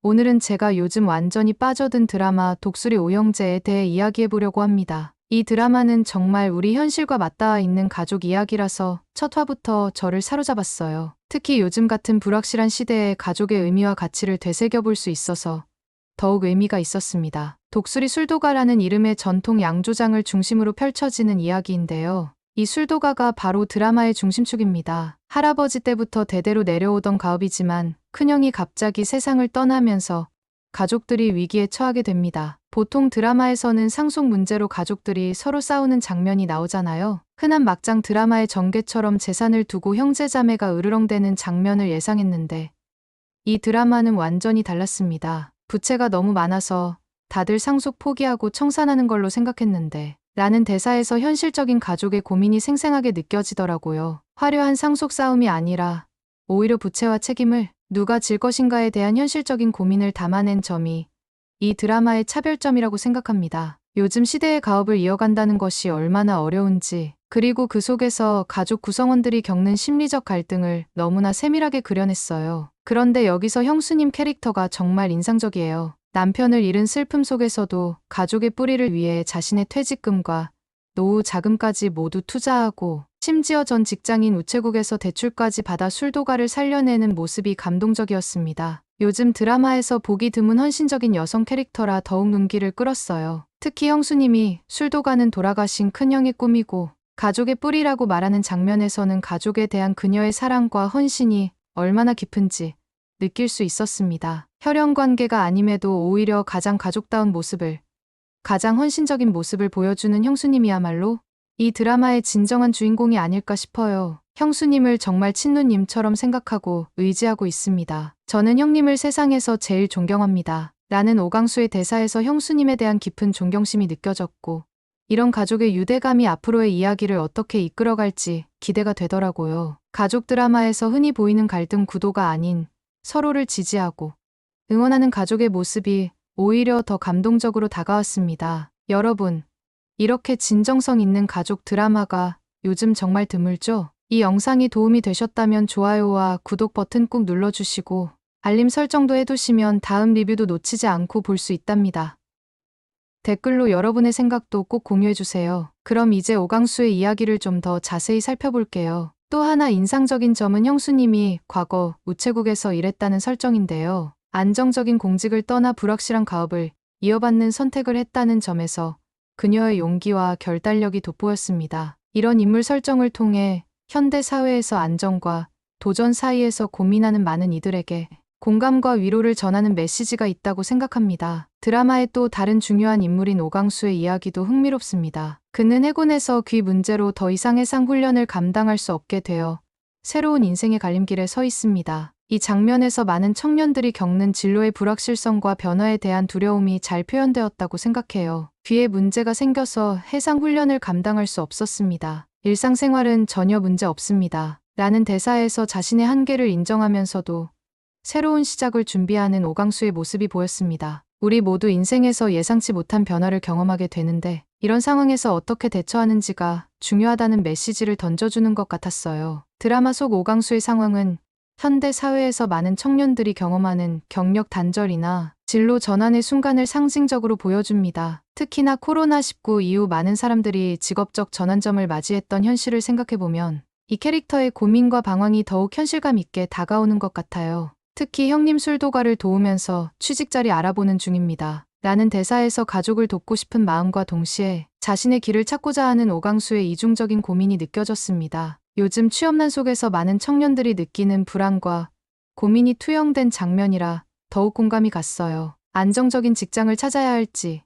오늘은 제가 요즘 완전히 빠져든 드라마 독수리 오형제에 대해 이야기해보려고 합니다. 이 드라마는 정말 우리 현실과 맞닿아 있는 가족 이야기라서 첫 화부터 저를 사로잡았어요. 특히 요즘 같은 불확실한 시대에 가족의 의미와 가치를 되새겨볼 수 있어서 더욱 의미가 있었습니다. 독수리 술도가라는 이름의 전통 양조장을 중심으로 펼쳐지는 이야기인데요. 이 술도가가 바로 드라마의 중심축입니다. 할아버지 때부터 대대로 내려오던 가업이지만 큰형이 갑자기 세상을 떠나면서 가족들이 위기에 처하게 됩니다. 보통 드라마에서는 상속 문제로 가족들이 서로 싸우는 장면이 나오잖아요. 흔한 막장 드라마의 전개처럼 재산을 두고 형제자매가 으르렁대는 장면을 예상했는데 이 드라마는 완전히 달랐습니다. 부채가 너무 많아서 다들 상속 포기하고 청산하는 걸로 생각했는데 라는 대사에서 현실적인 가족의 고민이 생생하게 느껴지더라고요. 화려한 상속 싸움이 아니라 오히려 부채와 책임을 누가 질 것인가에 대한 현실적인 고민을 담아낸 점이 이 드라마의 차별점이라고 생각합니다. 요즘 시대의 가업을 이어간다는 것이 얼마나 어려운지, 그리고 그 속에서 가족 구성원들이 겪는 심리적 갈등을 너무나 세밀하게 그려냈어요. 그런데 여기서 형수님 캐릭터가 정말 인상적이에요. 남편을 잃은 슬픔 속에서도 가족의 뿌리를 위해 자신의 퇴직금과 노후 자금까지 모두 투자하고 심지어 전 직장인 우체국에서 대출까지 받아 술도가를 살려내는 모습이 감동적이었습니다. 요즘 드라마에서 보기 드문 헌신적인 여성 캐릭터라 더욱 눈길을 끌었어요. 특히 형수님이 술도가는 돌아가신 큰형의 꿈이고 가족의 뿌리라고 말하는 장면에서는 가족에 대한 그녀의 사랑과 헌신이 얼마나 깊은지 느낄 수 있었습니다. 혈연 관계가 아님에도 오히려 가장 가족다운 모습을, 가장 헌신적인 모습을 보여주는 형수님이야말로 이 드라마의 진정한 주인공이 아닐까 싶어요. 형수님을 정말 친누님처럼 생각하고 의지하고 있습니다. 저는 형님을 세상에서 제일 존경합니다. 라는 오강수의 대사에서 형수님에 대한 깊은 존경심이 느껴졌고, 이런 가족의 유대감이 앞으로의 이야기를 어떻게 이끌어갈지 기대가 되더라고요. 가족 드라마에서 흔히 보이는 갈등 구도가 아닌 서로를 지지하고 응원하는 가족의 모습이 오히려 더 감동적으로 다가왔습니다. 여러분, 이렇게 진정성 있는 가족 드라마가 요즘 정말 드물죠? 이 영상이 도움이 되셨다면 좋아요와 구독 버튼 꾹 눌러주시고 알림 설정도 해두시면 다음 리뷰도 놓치지 않고 볼 수 있답니다. 댓글로 여러분의 생각도 꼭 공유해주세요. 그럼 이제 오강수의 이야기를 좀 더 자세히 살펴볼게요. 또 하나 인상적인 점은 형수님이 과거 우체국에서 일했다는 설정인데요. 안정적인 공직을 떠나 불확실한 가업을 이어받는 선택을 했다는 점에서 그녀의 용기와 결단력이 돋보였습니다. 이런 인물 설정을 통해 현대 사회에서 안정과 도전 사이에서 고민하는 많은 이들에게 공감과 위로를 전하는 메시지가 있다고 생각합니다. 드라마의 또 다른 중요한 인물인 오강수의 이야기도 흥미롭습니다. 그는 해군에서 귀 문제로 더 이상 해상 훈련을 감당할 수 없게 되어 새로운 인생의 갈림길에 서 있습니다. 이 장면에서 많은 청년들이 겪는 진로의 불확실성과 변화에 대한 두려움이 잘 표현되었다고 생각해요. 귀에 문제가 생겨서 해상 훈련을 감당할 수 없었습니다. 일상생활은 전혀 문제 없습니다. 라는 대사에서 자신의 한계를 인정하면서도 새로운 시작을 준비하는 오강수의 모습이 보였습니다. 우리 모두 인생에서 예상치 못한 변화를 경험하게 되는데 이런 상황에서 어떻게 대처하는지가 중요하다는 메시지를 던져주는 것 같았어요. 드라마 속 오강수의 상황은 현대 사회에서 많은 청년들이 경험하는 경력 단절이나 진로 전환의 순간을 상징적으로 보여줍니다. 특히나 코로나19 이후 많은 사람들이 직업적 전환점을 맞이했던 현실을 생각해보면 이 캐릭터의 고민과 방황이 더욱 현실감 있게 다가오는 것 같아요. 특히 형님 술도가를 도우면서 취직자리 알아보는 중입니다. 라는 대사에서 가족을 돕고 싶은 마음과 동시에 자신의 길을 찾고자 하는 오강수의 이중적인 고민이 느껴졌습니다. 요즘 취업난 속에서 많은 청년들이 느끼는 불안과 고민이 투영된 장면이라 더욱 공감이 갔어요. 안정적인 직장을 찾아야 할지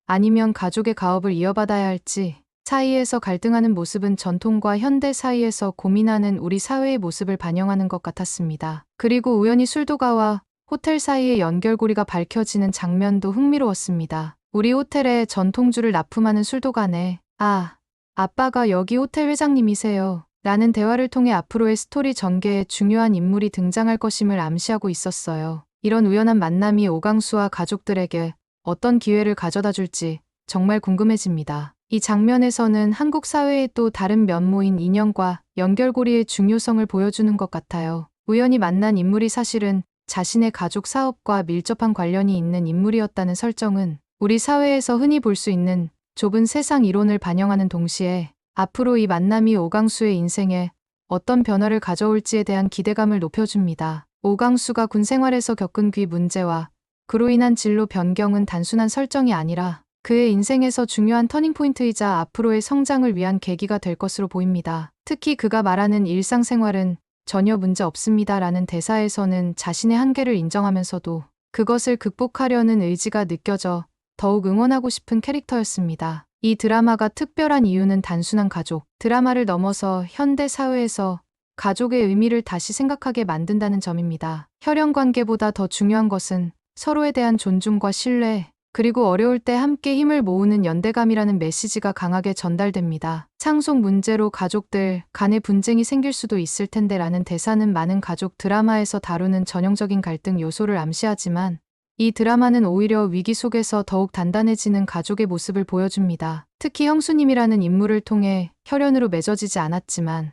아니면 가족의 가업을 이어받아야 할지 사이에서 갈등하는 모습은 전통과 현대 사이에서 고민하는 우리 사회의 모습을 반영하는 것 같았습니다. 그리고 우연히 술도가와 호텔 사이의 연결고리가 밝혀지는 장면도 흥미로웠습니다. 우리 호텔에 전통주를 납품하는 술도가네. 아, 아빠가 여기 호텔 회장님이세요. 라는 대화를 통해 앞으로의 스토리 전개에 중요한 인물이 등장할 것임을 암시하고 있었어요. 이런 우연한 만남이 오강수와 가족들에게 어떤 기회를 가져다 줄지 정말 궁금해집니다. 이 장면에서는 한국 사회의 또 다른 면모인 인연과 연결고리의 중요성을 보여주는 것 같아요. 우연히 만난 인물이 사실은 자신의 가족 사업과 밀접한 관련이 있는 인물이었다는 설정은 우리 사회에서 흔히 볼 수 있는 좁은 세상 이론을 반영하는 동시에 앞으로 이 만남이 오강수의 인생에 어떤 변화를 가져올지에 대한 기대감을 높여줍니다. 오강수가 군 생활에서 겪은 귀 문제와 그로 인한 진로 변경은 단순한 설정이 아니라 그의 인생에서 중요한 터닝포인트이자 앞으로의 성장을 위한 계기가 될 것으로 보입니다. 특히 그가 말하는 일상생활은 전혀 문제 없습니다라는 대사에서는 자신의 한계를 인정하면서도 그것을 극복하려는 의지가 느껴져 더욱 응원하고 싶은 캐릭터였습니다. 이 드라마가 특별한 이유는 단순한 가족 드라마를 넘어서 현대 사회에서 가족의 의미를 다시 생각하게 만든다는 점입니다. 혈연 관계보다 더 중요한 것은 서로에 대한 존중과 신뢰, 그리고 어려울 때 함께 힘을 모으는 연대감이라는 메시지가 강하게 전달됩니다. 상속 문제로 가족들 간의 분쟁이 생길 수도 있을 텐데 라는 대사는 많은 가족 드라마에서 다루는 전형적인 갈등 요소를 암시하지만 이 드라마는 오히려 위기 속에서 더욱 단단해지는 가족의 모습을 보여줍니다. 특히 형수님이라는 인물을 통해 혈연으로 맺어지지 않았지만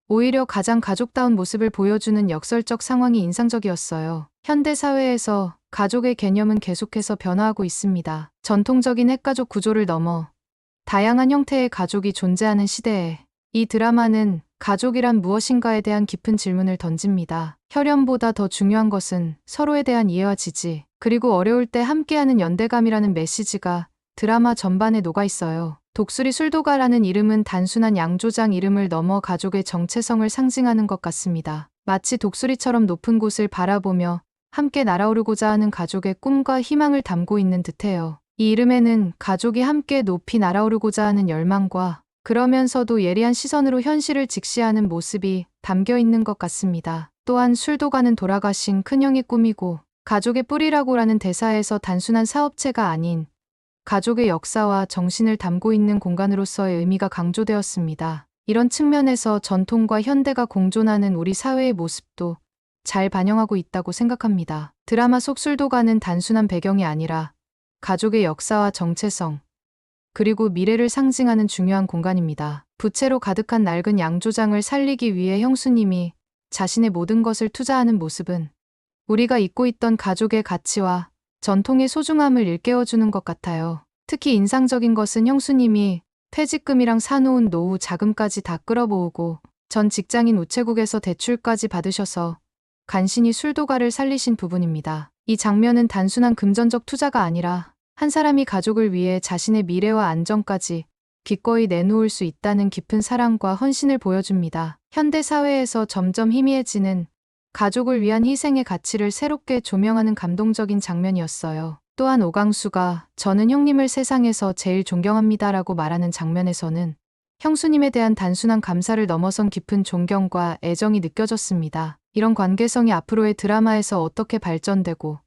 오히려 가장 가족다운 모습을 보여주는 역설적 상황이 인상적이었어요. 현대 사회에서 가족의 개념은 계속해서 변화하고 있습니다. 전통적인 핵가족 구조를 넘어 다양한 형태의 가족이 존재하는 시대에 이 드라마는 가족이란 무엇인가에 대한 깊은 질문을 던집니다. 혈연보다 더 중요한 것은 서로에 대한 이해와 지지, 그리고 어려울 때 함께하는 연대감이라는 메시지가 드라마 전반에 녹아 있어요. 독수리 술도가라는 이름은 단순한 양조장 이름을 넘어 가족의 정체성을 상징하는 것 같습니다. 마치 독수리처럼 높은 곳을 바라보며 함께 날아오르고자 하는 가족의 꿈과 희망을 담고 있는 듯해요. 이 이름에는 가족이 함께 높이 날아오르고자 하는 열망과 그러면서도 예리한 시선으로 현실을 직시하는 모습이 담겨 있는 것 같습니다. 또한 술도가는 돌아가신 큰형의 꿈이고 가족의 뿌리라고라는 대사에서 단순한 사업체가 아닌 가족의 역사와 정신을 담고 있는 공간으로서의 의미가 강조되었습니다. 이런 측면에서 전통과 현대가 공존하는 우리 사회의 모습도 잘 반영하고 있다고 생각합니다. 드라마 속 술도가는 단순한 배경이 아니라 가족의 역사와 정체성, 그리고 미래를 상징하는 중요한 공간입니다. 부채로 가득한 낡은 양조장을 살리기 위해 형수님이 자신의 모든 것을 투자하는 모습은 우리가 잊고 있던 가족의 가치와 전통의 소중함을 일깨워주는 것 같아요. 특히 인상적인 것은 형수님이 퇴직금이랑 사놓은 노후 자금까지 다 끌어모으고 전 직장인 우체국에서 대출까지 받으셔서 간신히 술도가를 살리신 부분입니다. 이 장면은 단순한 금전적 투자가 아니라 한 사람이 가족을 위해 자신의 미래와 안정까지 기꺼이 내놓을 수 있다는 깊은 사랑과 헌신을 보여줍니다. 현대 사회에서 점점 희미해지는 가족을 위한 희생의 가치를 새롭게 조명하는 감동적인 장면이었어요. 또한 오강수가 저는 형님을 세상에서 제일 존경합니다라고 말하는 장면에서는 형수님에 대한 단순한 감사를 넘어선 깊은 존경과 애정이 느껴졌습니다. 이런 관계성이 앞으로의 드라마에서 어떻게 발전되고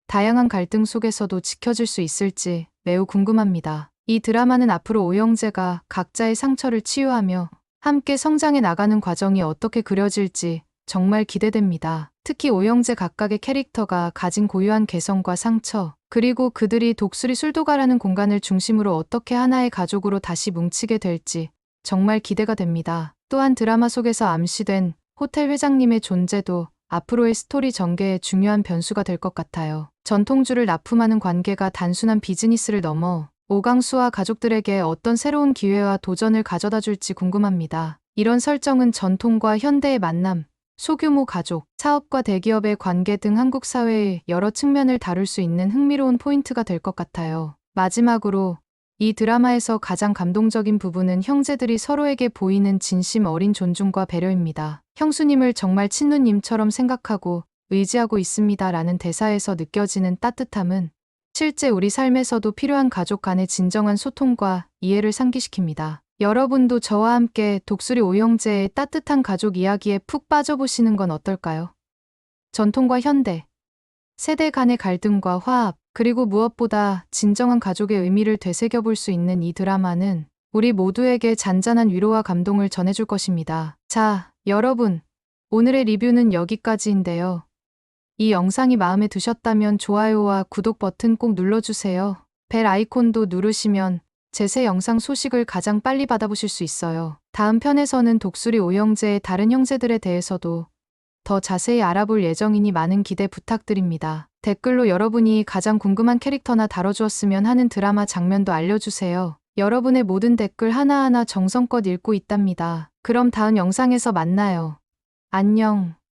다양한 갈등 속에서도 지켜질 수 있을지 매우 궁금합니다. 이 드라마는 앞으로 오영재가 각자의 상처를 치유하며 함께 성장해 나가는 과정이 어떻게 그려질지 정말 기대됩니다. 특히 오영재 각각의 캐릭터가 가진 고유한 개성과 상처, 그리고 그들이 독수리 술도가라는 공간을 중심으로 어떻게 하나의 가족으로 다시 뭉치게 될지 정말 기대가 됩니다. 또한 드라마 속에서 암시된 호텔 회장님의 존재도 앞으로의 스토리 전개에 중요한 변수가 될 것 같아요. 전통주를 납품하는 관계가 단순한 비즈니스를 넘어 오강수와 가족들에게 어떤 새로운 기회와 도전을 가져다 줄지 궁금합니다. 이런 설정은 전통과 현대의 만남, 소규모 가족, 사업과 대기업의 관계 등 한국 사회의 여러 측면을 다룰 수 있는 흥미로운 포인트가 될 것 같아요. 마지막으로 이 드라마에서 가장 감동적인 부분은 형제들이 서로에게 보이는 진심 어린 존중과 배려입니다. 형수님을 정말 친누님처럼 생각하고 의지하고 있습니다라는 대사에서 느껴지는 따뜻함은 실제 우리 삶에서도 필요한 가족 간의 진정한 소통과 이해를 상기시킵니다. 여러분도 저와 함께 독수리 오영재의 따뜻한 가족 이야기에 푹 빠져보시는 건 어떨까요? 전통과 현대, 세대 간의 갈등과 화합, 그리고 무엇보다 진정한 가족의 의미를 되새겨볼 수 있는 이 드라마는 우리 모두에게 잔잔한 위로와 감동을 전해줄 것입니다. 자, 여러분, 오늘의 리뷰는 여기까지인데요. 이 영상이 마음에 드셨다면 좋아요와 구독 버튼 꼭 눌러주세요. 벨 아이콘도 누르시면 제 새 영상 소식을 가장 빨리 받아보실 수 있어요. 다음 편에서는 독수리 오영재의 다른 형제들에 대해서도 더 자세히 알아볼 예정이니 많은 기대 부탁드립니다. 댓글로 여러분이 가장 궁금한 캐릭터나 다뤄주었으면 하는 드라마 장면도 알려주세요. 여러분의 모든 댓글 하나하나 정성껏 읽고 있답니다. 그럼 다음 영상에서 만나요. 안녕.